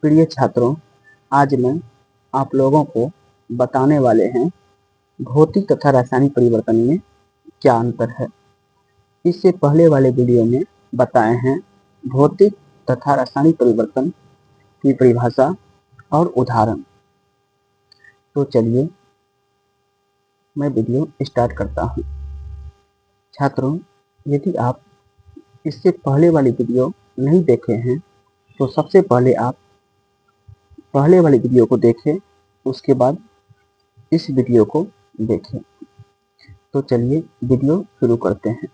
प्रिय छात्रों, आज मैं आप लोगों को बताने वाले हैं भौतिक तथा रासायनिक परिवर्तन में क्या अंतर है। इससे पहले वाले वीडियो में बताए हैं भौतिक तथा रासायनिक परिवर्तन की परिभाषा और उदाहरण। तो चलिए मैं वीडियो स्टार्ट करता हूँ। छात्रों, यदि आप इससे पहले वाली वीडियो नहीं देखे हैं तो सबसे पहले आप पहले वाली वीडियो को देखें, उसके बाद इस वीडियो को देखें। तो चलिए वीडियो शुरू करते हैं।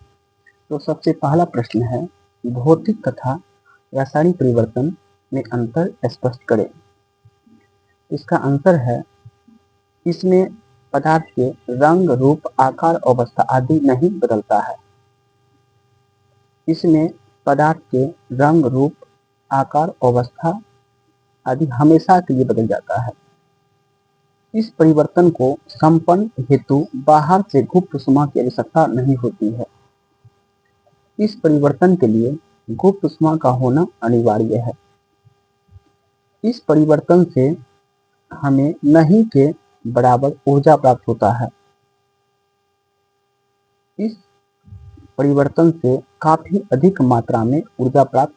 तो सबसे पहला प्रश्न है, भौतिक तथा रासायनिक परिवर्तन में अंतर स्पष्ट करें। इसका आंसर है, इसमें पदार्थ के रंग, रूप, आकार, अवस्था आदि नहीं बदलता है। इसमें पदार्थ के रंग, रूप, आकार, अवस्था आदि हमेशा के लिए बदल जाता है। इस परिवर्तन को संपन्न हेतु बाहर से गुप्त ऊष्मा की आवश्यकता नहीं होती है। इस परिवर्तन के लिए गुप्त ऊष्मा का होना अनिवार्य है। इस परिवर्तन से हमें नहीं के बराबर ऊर्जा प्राप्त होता है। इस परिवर्तन से काफी अधिक मात्रा में ऊर्जा प्राप्त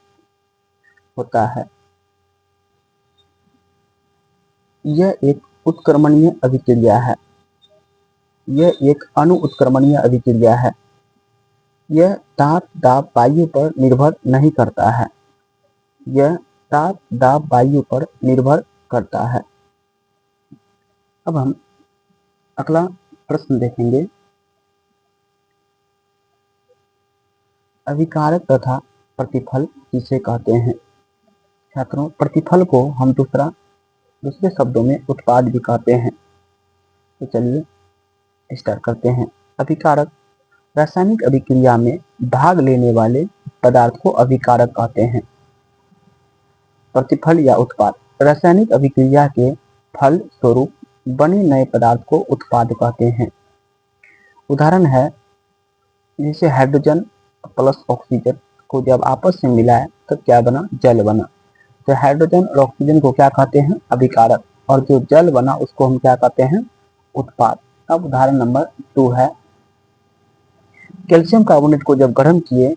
होता है। यह एक उत्क्रमणीय अभिक्रिया है। यह एक अणु उत्क्रमणीय अभिक्रिया है। यह ताप, दाब, वायु पर निर्भर नहीं करता है। यह ताप, दाब, वायु पर निर्भर करता है। अब हम अगला प्रश्न देखेंगे। अभिकारक तथा प्रतिफल किसे कहते हैं। छात्रों, प्रतिफल को हम दूसरे शब्दों में उत्पाद भी कहते हैं। तो चलिए स्टार्ट करते हैं। अभिकारक, रासायनिक अभिक्रिया में भाग लेने वाले पदार्थ को अभिकारक कहते हैं। प्रतिफल या उत्पाद, रासायनिक अभिक्रिया के फल स्वरूप बने नए पदार्थ को उत्पाद कहते हैं। उदाहरण है, जैसे हाइड्रोजन प्लस ऑक्सीजन को जब आपस में मिलाए तब क्या बना, जल बना। तो हाइड्रोजन और ऑक्सीजन को क्या कहते हैं, अभिकारक, और जो जल बना उसको हम क्या कहते हैं, उत्पाद। अब उदाहरण नंबर 2 है, कैल्शियम कार्बोनेट को जब गर्म किए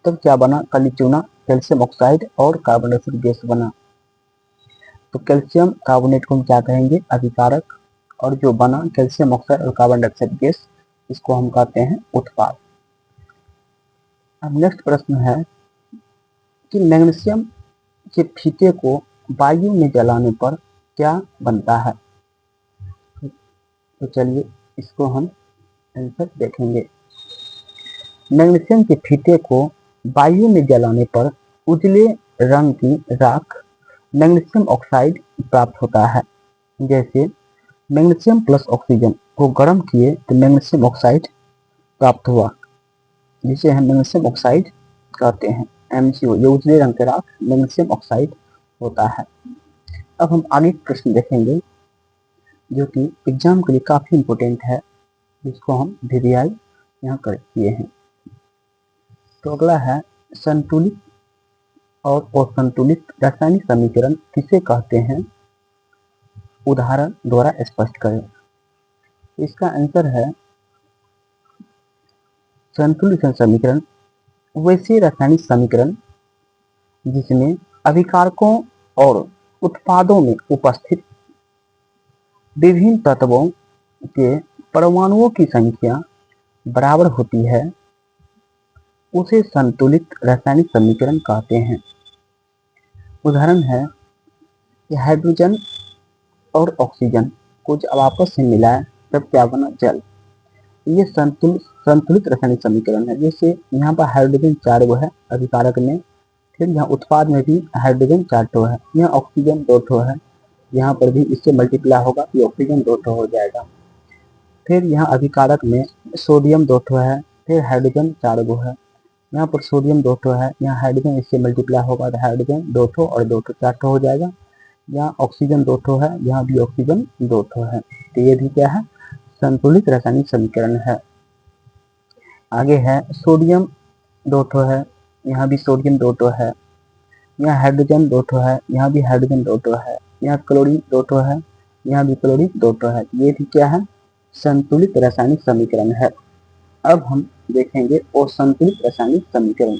तब क्या बना, कलिचूना, कैल्शियम ऑक्साइड और कार्बन डाइऑक्साइड गैस बना। तो कैल्शियम कार्बोनेट को हम क्या कहेंगे, अभिकारक, और जो बना कैल्शियम ऑक्साइड और कार्बन डाइऑक्साइड गैस, इसको हम कहते हैं उत्पाद। अब नेक्स्ट प्रश्न है कि मैग्नीशियम के फीते को वायु में जलाने पर क्या बनता है। तो चलिए इसको हम आंसर देखेंगे। मैग्नीशियम के फीते को वायु में जलाने पर उजले रंग की राख मैग्नीशियम ऑक्साइड प्राप्त होता है। जैसे मैग्नीशियम प्लस ऑक्सीजन को गर्म किए तो मैग्नीशियम ऑक्साइड प्राप्त हुआ, जिसे हम मैग्नीशियम ऑक्साइड कहते हैं, MgO। ये उजले रंग के राख मैग्नीशियम ऑक्साइड होता है। अब हम आगे प्रश्न देखेंगे जो कि एग्जाम के लिए काफी इंपॉर्टेंट है, जिसको हम VVI यहाँ कर किए हैं। तो अगला है, संतुलित और असंतुलित रासायनिक समीकरण किसे कहते हैं, उदाहरण द्वारा स्पष्ट करें। इसका आंसर है, संतुलित समीकरण वैसे रासायनिक समीकरण जिसमें अभिकारकों और उत्पादों में उपस्थित विभिन्न तत्वों के परमाणुओं की संख्या बराबर होती है, उसे संतुलित रासायनिक समीकरण कहते हैं। उदाहरण है कि हाइड्रोजन और ऑक्सीजन को जब आपस में मिलाए तब क्या बना, जल। ये संतुलित रासायनिक समीकरण है। जैसे यहाँ पर हाइड्रोजन 4 है अभिकारक में, फिर यहाँ उत्पाद में भी हाइड्रोजन 4 है, यहाँ ऑक्सीजन 2 है, यहाँ पर भी इससे मल्टीप्लाई होगा तो ऑक्सीजन 2 हो जाएगा। फिर यहाँ अभिकारक में सोडियम 2 है, फिर हाइड्रोजन 4 है, यहाँ पर सोडियम 2 है, यहाँ हाइड्रोजन इससे मल्टीप्लाई होगा तो हाइड्रोजन 2 और 2 4 हो जाएगा। यहाँ ऑक्सीजन 2 है, यहाँ भी ऑक्सीजन 2 है। तो ये भी क्या है, संतुलित रासायनिक समीकरण है। आगे है, सोडियम 2 है, यहाँ भी सोडियम 2 है, यहाँ हाइड्रोजन दो ठो है, यहाँ भी हाइड्रोजन दो ठो है, यहाँ क्लोरीन दो ठो है, यहाँ भी क्लोरीन दो ठो है। ये भी क्या है? संतुलित रासायनिक समीकरण है। अब हम देखेंगे असंतुलित रासायनिक समीकरण।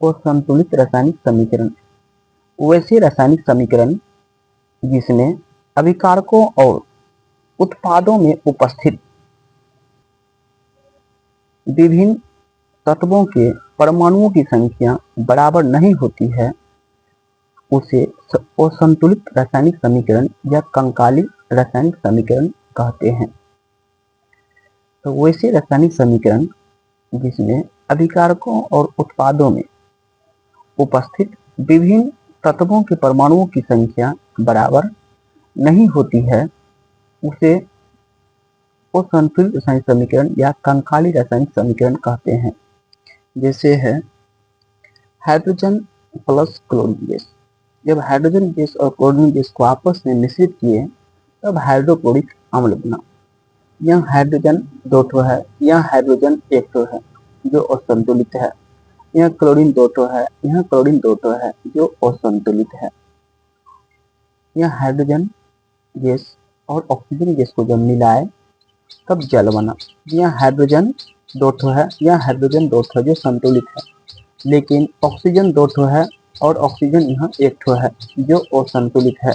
असंतुलित रासायनिक समीकरण वैसे रासायनिक समीकरण जिसमें अभिकारकों और उत्पादों में उपस्थित विभिन्न तत्वों के परमाणुओं की संख्या बराबर नहीं होती है, उसे असंतुलित रासायनिक समीकरण या कंकाली रासायनिक समीकरण कहते हैं। तो वैसे रासायनिक समीकरण जिसमें अभिकारकों और उत्पादों में उपस्थित विभिन्न तत्वों के परमाणुओं की संख्या बराबर नहीं होती है, उसे असंतुलित रासायनिक समीकरण या कंकाली रासायनिक समीकरण कहते हैं। जैसे है हाइड्रोजन प्लस क्लोरीन गैस। जब हाइड्रोजन गैस और क्लोरीन गैस को आपस में मिश्रित किए तब हाइड्रोक्लोरिक अम्ल बना। यह हाइड्रोजन दो ठो है, यह हाइड्रोजन एक ठो है जो असंतुलित है, यह क्लोरीन दो ठो है, यह क्लोरीन दो ठो है जो असंतुलित है। यह हाइड्रोजन गैस और ऑक्सीजन गैस को जब मिलाए तब जल बना। यह हाइड्रोजन दो ठो है, यह हाइड्रोजन दो ठो जो संतुलित है, लेकिन ऑक्सीजन दो ठो है और ऑक्सीजन यहाँ एक ठो है जो असंतुलित है।